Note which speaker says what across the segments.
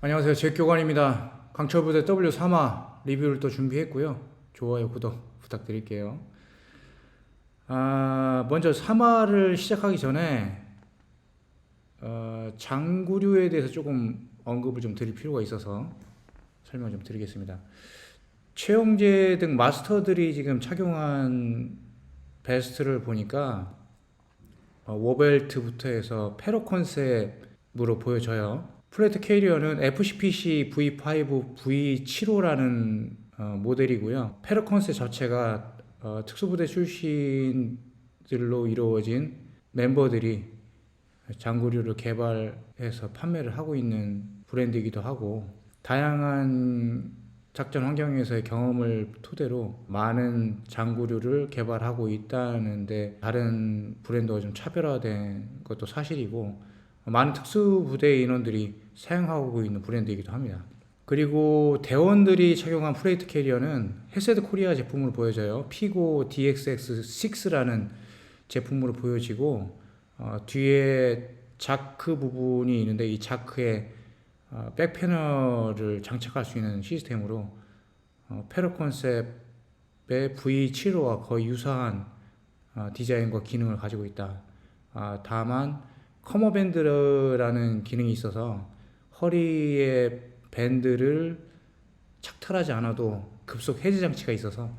Speaker 1: 안녕하세요. 제교관입니다. 강철부대 W3화 리뷰를 또 준비했고요. 좋아요, 구독 부탁드릴게요. 먼저 3화를 시작하기 전에 장구류에 대해서 조금 언급을 좀 드릴 필요가 있어서 설명 좀 드리겠습니다. 최영재 등 마스터들이 지금 착용한 베스트를 보니까 워벨트부터 해서 패러 컨셉으로 보여져요. 플래트 캐리어는 FCPC V5 V75라는 모델이고요. 패러 컨셉 자체가 특수부대 출신들로 이루어진 멤버들이 장구류를 개발해서 판매를 하고 있는 브랜드이기도 하고, 다양한 작전 환경에서의 경험을 토대로 많은 장구류를 개발하고 있다는데, 다른 브랜드와 좀 차별화된 것도 사실이고, 많은 특수부대 인원들이 사용하고 있는 브랜드이기도 합니다. 그리고 대원들이 착용한 플레이트 캐리어는 헬세드 코리아 제품으로 보여져요. 피고 DXX6라는 제품으로 보여지고, 뒤에 자크 부분이 있는데 이 자크에 백 패널을 장착할 수 있는 시스템으로 패러 컨셉의 V75와 거의 유사한 디자인과 기능을 가지고 있다. 다만 커머밴드라는 기능이 있어서 허리에 밴드를 착탈하지 않아도 급속 해지 장치가 있어서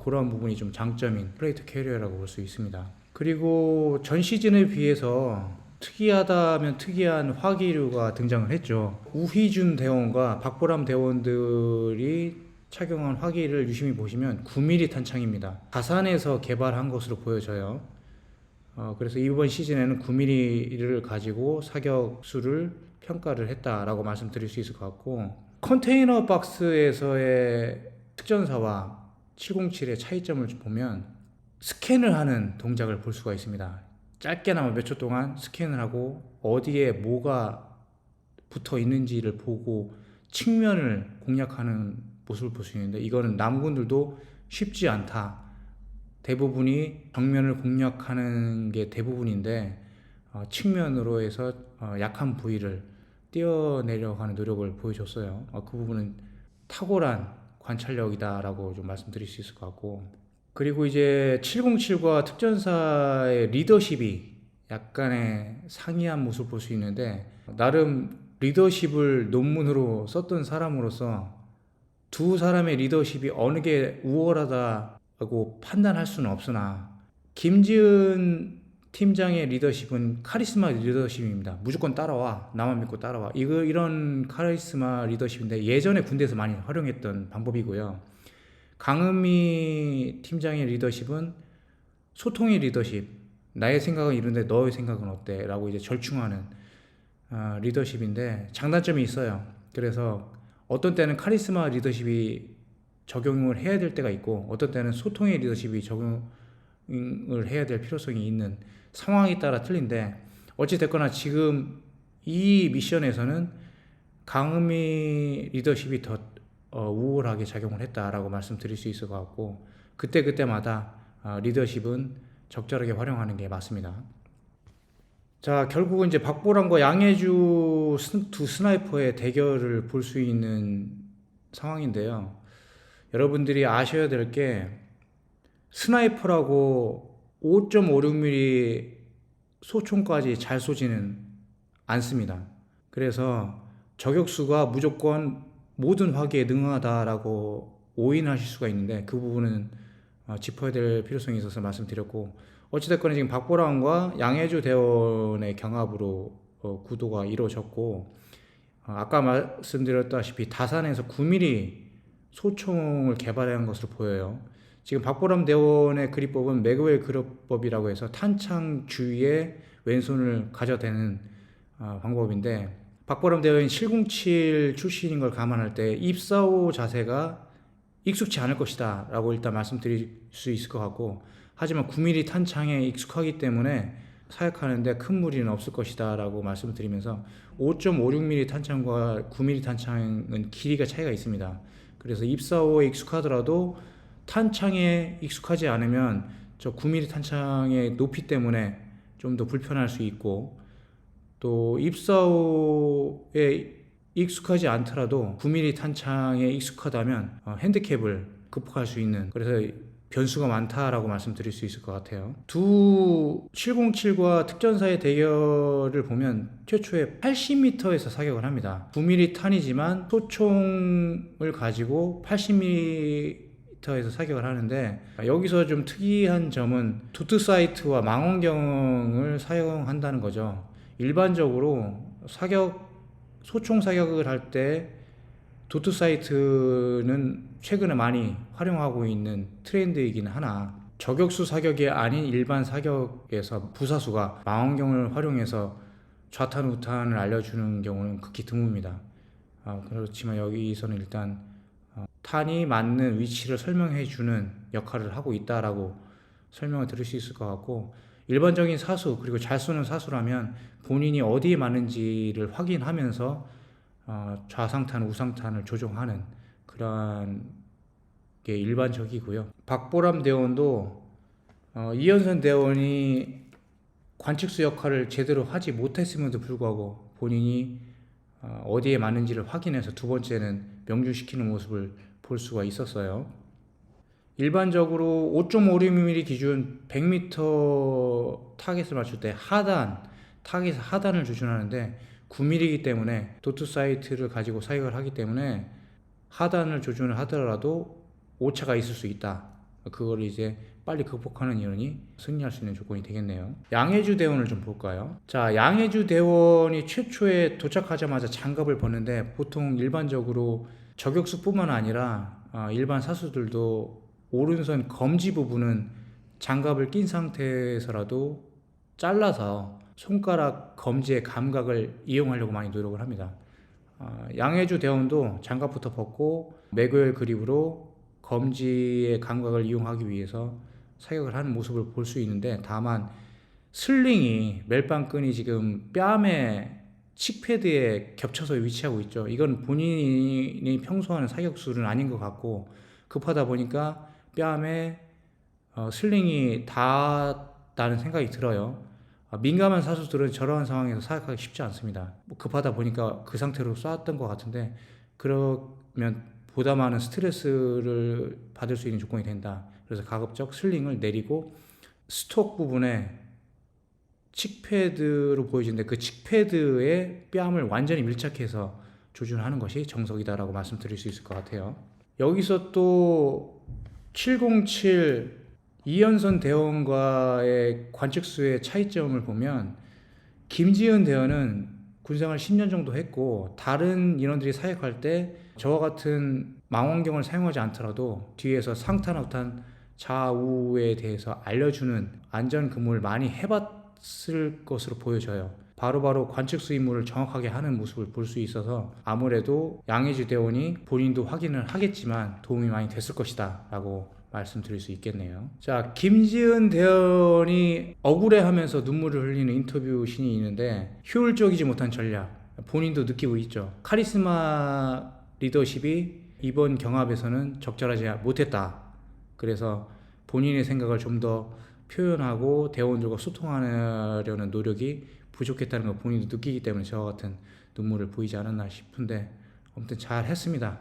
Speaker 1: 그런 부분이 좀 장점인 플레이트 캐리어라고 볼 수 있습니다. 그리고 전 시즌에 비해서 특이하다면 특이한 화기류가 등장을 했죠. 우희준 대원과 박보람 대원들이 착용한 화기를 유심히 보시면 9mm 탄창입니다. 가산에서 개발한 것으로 보여져요. 그래서 이번 시즌에는 9mm를 가지고 사격수를 평가를 했다라고 말씀드릴 수 있을 것 같고, 컨테이너 박스에서의 특전사와 707의 차이점을 보면 스캔을 하는 동작을 볼 수가 있습니다. 짧게나마 몇 초 동안 스캔을 하고 어디에 뭐가 붙어 있는지를 보고 측면을 공략하는 모습을 볼 수 있는데, 이거는 남군들도 쉽지 않다. 대부분이 정면을 공략하는 게 대부분인데 측면으로 해서 약한 부위를 띄어내려가는 노력을 보여줬어요. 그 부분은 탁월한 관찰력이다라고 좀 말씀드릴 수 있을 것 같고, 그리고 이제 707과 특전사의 리더십이 약간의 상이한 모습을 볼 수 있는데, 나름 리더십을 논문으로 썼던 사람으로서 두 사람의 리더십이 어느 게 우월하다고 판단할 수는 없으나, 김지은 팀장의 리더십은 카리스마 리더십입니다. 무조건 따라와, 나만 믿고 따라와, 이런 카리스마 리더십인데 예전에 군대에서 많이 활용했던 방법이고요. 강은미 팀장의 리더십은 소통의 리더십, 나의 생각은 이런데 너의 생각은 어때? 라고 이제 절충하는 리더십인데 장단점이 있어요. 그래서 어떤 때는 카리스마 리더십이 적용을 해야 될 때가 있고, 어떤 때는 소통의 리더십이 적용을 해야 될 필요성이 있는 상황에 따라 틀린데, 어찌됐거나 지금 이 미션에서는 강은미 리더십이 더 우월하게 작용을 했다라고 말씀드릴 수 있을 것 같고, 그때그때마다 리더십은 적절하게 활용하는 게 맞습니다. 자, 결국은 이제 박보람과 양혜주 두 스나이퍼의 대결을 볼 수 있는 상황인데요. 여러분들이 아셔야 될 게, 스나이퍼라고 5.56mm 소총까지 잘 쏘지는 않습니다. 그래서 저격수가 무조건 모든 화기에 능하다라고 오인하실 수가 있는데, 그 부분은 짚어야 될 필요성이 있어서 말씀드렸고, 어찌됐건 지금 박보람과 양혜주 대원의 경합으로 구도가 이루어졌고, 아까 말씀드렸다시피 다산에서 9mm 소총을 개발한 것으로 보여요. 지금 박보람 대원의 그립법은 매그웰 그립법이라고 해서 탄창 주위에 왼손을 가져대는 방법인데, 박보람 대원이 707 출신인 걸 감안할 때 입사후 자세가 익숙치 않을 것이다 라고 일단 말씀드릴 수 있을 것 같고, 하지만 9mm 탄창에 익숙하기 때문에 사역하는데 큰 무리는 없을 것이다 라고 말씀을 드리면서, 5.56mm 탄창과 9mm 탄창은 길이가 차이가 있습니다. 그래서 입사 후에 익숙하더라도 탄창에 익숙하지 않으면 저 9mm 탄창의 높이 때문에 좀 더 불편할 수 있고, 또 입사 후에 익숙하지 않더라도 9mm 탄창에 익숙하다면 핸디캡을 극복할 수 있는, 그래서 변수가 많다라고 말씀드릴 수 있을 것 같아요. 두 707과 특전사의 대결을 보면 최초에 80m에서 사격을 합니다. 9mm 탄이지만 소총을 가지고 80m에서 사격을 하는데, 여기서 좀 특이한 점은 도트 사이트와 망원경을 사용한다는 거죠. 일반적으로 소총 사격을 할 때 도트 사이트는 최근에 많이 활용하고 있는 트렌드이긴 하나, 저격수 사격이 아닌 일반 사격에서 부사수가 망원경을 활용해서 좌탄 우탄을 알려주는 경우는 극히 드뭅니다. 그렇지만 여기서는 일단 탄이 맞는 위치를 설명해 주는 역할을 하고 있다라고 설명을 드릴 수 있을 것 같고, 일반적인 사수, 그리고 잘 쏘는 사수라면 본인이 어디에 맞는지를 확인하면서 좌상탄, 우상탄을 조종하는 그런 게 일반적이고요. 박보람 대원도 이현선 대원이 관측수 역할을 제대로 하지 못했음에도 불구하고 본인이 어디에 맞는지를 확인해서 두 번째는 명중시키는 모습을 볼 수가 있었어요. 일반적으로 5.56mm 기준 100m 타겟을 맞출 때 타겟 하단을 조준하는데 9mm이기 때문에 도트 사이트를 가지고 사격을 하기 때문에 하단을 조준을 하더라도 오차가 있을 수 있다. 그걸 이제 빨리 극복하는 인원이 승리할 수 있는 조건이 되겠네요. 양해주 대원을 좀 볼까요? 자, 양해주 대원이 최초에 도착하자마자 장갑을 벗는데, 보통 일반적으로 저격수뿐만 아니라 일반 사수들도 오른손 검지 부분은 장갑을 낀 상태에서라도 잘라서 손가락 검지의 감각을 이용하려고 많이 노력을 합니다. 양해주 대원도 장갑부터 벗고 매고열 그립으로 검지의 감각을 이용하기 위해서 사격을 하는 모습을 볼 수 있는데, 다만 슬링이 멜빵끈이 지금 뺨에 칙패드에 겹쳐서 위치하고 있죠. 이건 본인이 평소 하는 사격술은 아닌 것 같고, 급하다 보니까 뺨에 슬링이 닿았다는 생각이 들어요. 민감한 사수들은 저러한 상황에서 사격하기 쉽지 않습니다. 급하다 보니까 그 상태로 쐈던 것 같은데, 그러면 보다 많은 스트레스를 받을 수 있는 조건이 된다. 그래서 가급적 슬링을 내리고 스톡 부분에 칙패드로 보여지는데, 그 칙패드에 뺨을 완전히 밀착해서 조준하는 것이 정석이다라고 말씀드릴 수 있을 것 같아요. 여기서 또 707 이현선 대원과의 관측수의 차이점을 보면, 김지은 대원은 군생활 10년 정도 했고, 다른 인원들이 사격할 때 저와 같은 망원경을 사용하지 않더라도 뒤에서 상탄, 우탄, 좌우에 대해서 알려주는 안전 근무를 많이 해봤을 것으로 보여져요. 바로바로 관측수 임무를 정확하게 하는 모습을 볼 수 있어서 아무래도 양해주 대원이 본인도 확인을 하겠지만 도움이 많이 됐을 것이다 라고 말씀드릴 수 있겠네요. 자, 김지은 대원이 억울해하면서 눈물을 흘리는 인터뷰 신이 있는데, 효율적이지 못한 전략, 본인도 느끼고 있죠. 카리스마 리더십이 이번 경합에서는 적절하지 못했다. 그래서 본인의 생각을 좀 더 표현하고 대원들과 소통하려는 노력이 부족했다는 걸 본인도 느끼기 때문에 저와 같은 눈물을 보이지 않았나 싶은데, 아무튼 잘 했습니다.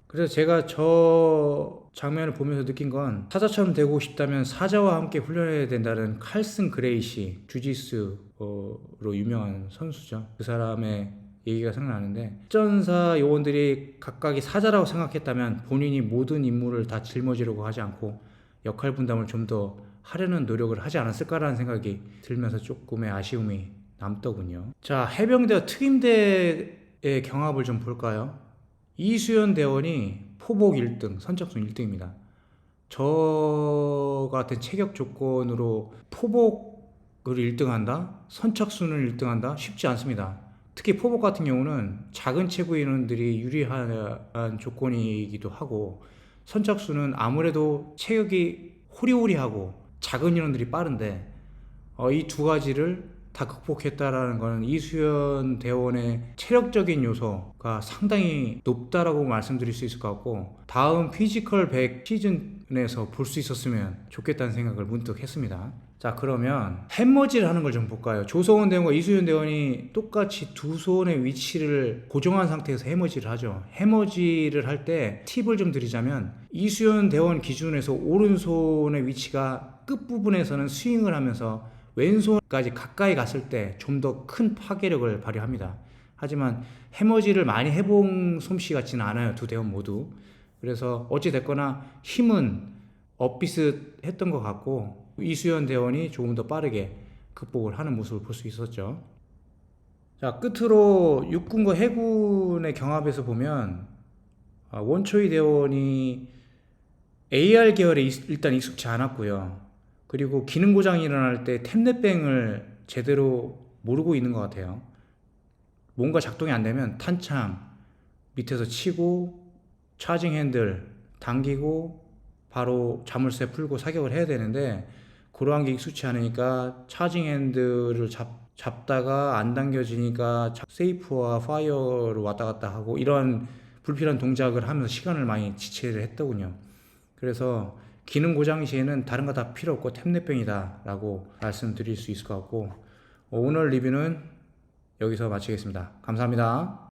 Speaker 1: 그래서 제가 저 장면을 보면서 느낀 건, 사자처럼 되고 싶다면 사자와 함께 훈련해야 된다는 칼슨 그레이시, 주짓수로 유명한 선수죠. 그 사람의 얘기가 생각나는데, 특전사 요원들이 각각이 사자라고 생각했다면 본인이 모든 임무를 다 짊어지려고 하지 않고 역할 분담을 좀 더 하려는 노력을 하지 않았을까라는 생각이 들면서 조금의 아쉬움이 남더군요. 자, 해병대와 특임대의 경합을 좀 볼까요? 이수연 대원이 포복 1등, 선착순 1등입니다. 저 같은 체격 조건으로 포복을 1등한다? 선착순을 1등한다? 쉽지 않습니다. 특히 포복 같은 경우는 작은 체구 인원들이 유리한 조건이기도 하고, 선착순은 아무래도 체격이 호리호리하고 작은 인원들이 빠른데, 이 두 가지를 다 극복했다라는 것은 이수연 대원의 체력적인 요소가 상당히 높다라고 말씀드릴 수 있을 것 같고, 다음 피지컬 100 시즌에서 볼 수 있었으면 좋겠다는 생각을 문득 했습니다. 자, 그러면 햄머지를 하는 걸 좀 볼까요? 조성원 대원과 이수연 대원이 똑같이 두 손의 위치를 고정한 상태에서 해머지를 하죠. 해머지를 할 때 팁을 좀 드리자면, 이수연 대원 기준에서 오른손의 위치가 끝부분에서는 스윙을 하면서 왼손까지 가까이 갔을 때 좀 더 큰 파괴력을 발휘합니다. 하지만 해머지를 많이 해본 솜씨 같지는 않아요, 두 대원 모두. 그래서 어찌 됐거나 힘은 엇비슷했던 것 같고, 이수연 대원이 조금 더 빠르게 극복을 하는 모습을 볼 수 있었죠. 자, 끝으로 육군과 해군의 경합에서 보면 원초희 대원이 AR 계열에 일단 익숙치 않았고요. 그리고 기능 고장이 일어날 때 탭넷뱅을 제대로 모르고 있는 것 같아요. 뭔가 작동이 안 되면 탄창 밑에서 치고 차징 핸들 당기고 바로 자물쇠 풀고 사격을 해야 되는데, 그러한 게 익숙치 않으니까 차징 핸들을 잡다가 안 당겨지니까 세이프와 파이어로 왔다 갔다 하고, 이런 불필요한 동작을 하면서 시간을 많이 지체를 했더군요. 그래서 기능 고장 시에는 다른 거 다 필요 없고 탭넷병이다 라고 말씀드릴 수 있을 것 같고, 오늘 리뷰는 여기서 마치겠습니다. 감사합니다.